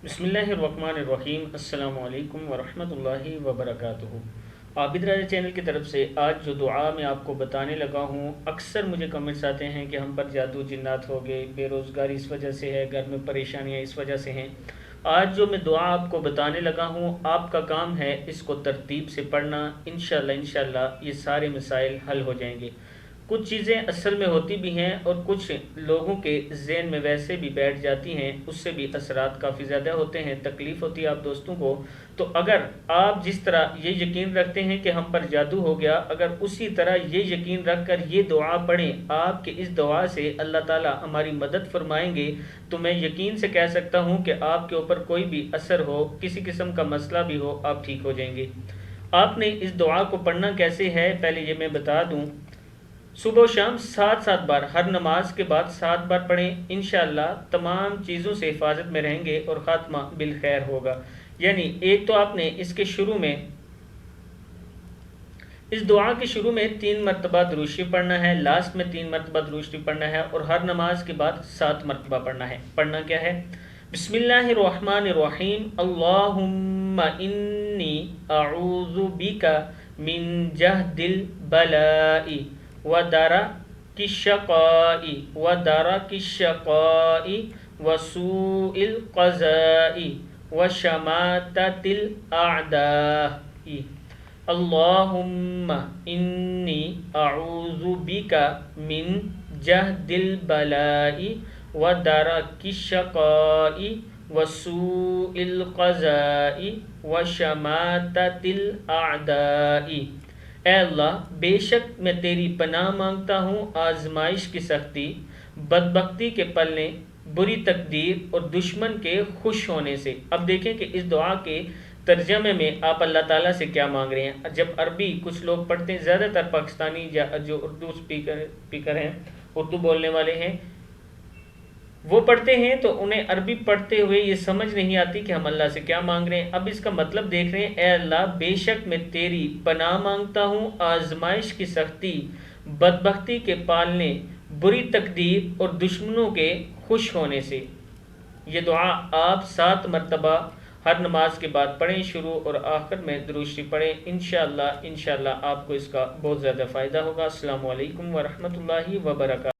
बिस्मिल्लाहिर्रहमानिर्रहीम। अस्सलामु अलैकुम वरहमतुल्लाहि वबरकातुहू। आबिद राजा चैनल की तरफ से आज जो दुआ मैं आपको बताने लगा हूँ, अक्सर मुझे कमेंट्स आते हैं कि हम पर जादू जिन्नात हो गए, बेरोज़गारी इस वजह से है, घर में परेशानियाँ इस वजह से हैं। आज जो मैं दुआ आपको बताने लगा हूँ, आपका काम है इसको तरतीब से पढ़ना। इंशाअल्लाह ये सारे मसाइल हल हो जाएंगे। कुछ चीज़ें असल में होती भी हैं और कुछ लोगों के ज़हन में वैसे भी बैठ जाती हैं, उससे भी असरात काफ़ी ज़्यादा होते हैं, तकलीफ़ होती है आप दोस्तों को। तो अगर आप जिस तरह ये यकीन रखते हैं कि हम पर जादू हो गया, अगर उसी तरह ये यकीन रख कर ये दुआ पढ़ें, आपके इस दुआ से अल्लाह ताला हमारी मदद फरमाएंगे। तो मैं यकीन से कह सकता हूँ कि आपके ऊपर कोई भी असर हो, किसी किस्म का मसला भी हो, आप ठीक हो जाएंगे। आपने इस दुआ को पढ़ना कैसे है पहले ये मैं बता दूँ। सुबह शाम 7 बार, हर नमाज के बाद 7 बार पढ़ें। इंशाअल्लाह तमाम चीज़ों से हिफाजत में रहेंगे और ख़ात्मा बिल खैर होगा। यानी एक तो आपने इसके शुरू में, इस दुआ के शुरू में 3 मरतबा दुरूद शरीफ पढ़ना है, लास्ट में 3 मरतबा दुरूद शरीफ पढ़ना है और हर नमाज के बाद 7 मरतबा पढ़ना है। पढ़ना क्या है? बिस्मिल्लाहिर्रहमानिर्रहीम। अल्लाहुम्मा इन्नी अऊज़ु बिका मिन जहदिल बलाई व दरकी शक़ाई व सूइल क़ज़ाई व शमाततिल अअदाई। अल्लाहुम्मा इन्नी अऊज़ु बिका मिन जहदिल बलाई व दरकी शक़ाई व सूइल क़ज़ाई व शमाततिल अअदाई। ऐ अल्लाह, बेशक मैं तेरी पनाह मांगता हूँ आजमाइश की सख्ती, बदबख्ती के पलने, बुरी तकदीर और दुश्मन के खुश होने से। अब देखें कि इस दुआ के तर्जमे में आप अल्लाह ताला से क्या मांग रहे हैं। जब अरबी कुछ लोग पढ़ते हैं, ज़्यादातर पाकिस्तानी या जो उर्दू स्पीकर हैं, उर्दू बोलने वाले हैं, वो पढ़ते हैं तो उन्हें अरबी पढ़ते हुए ये समझ नहीं आती कि हम अल्लाह से क्या मांग रहे हैं। अब इसका मतलब देख रहे हैं, ऐ अल्लाह, बेशक मैं तेरी पनाह मांगता हूँ आजमाइश की सख्ती, बदबख्ती के पालने, बुरी तकदीर और दुश्मनों के खुश होने से। ये दुआ आप 7 मरतबा हर नमाज के बाद पढ़ें, शुरू और आखिर में दुरूद शरीफ पढ़ें। इंशाअल्लाह आपको इसका बहुत ज़्यादा फ़ायदा होगा। अस्सलामु अलैकुम वरहमतुल्लाहि वबरकातुहू।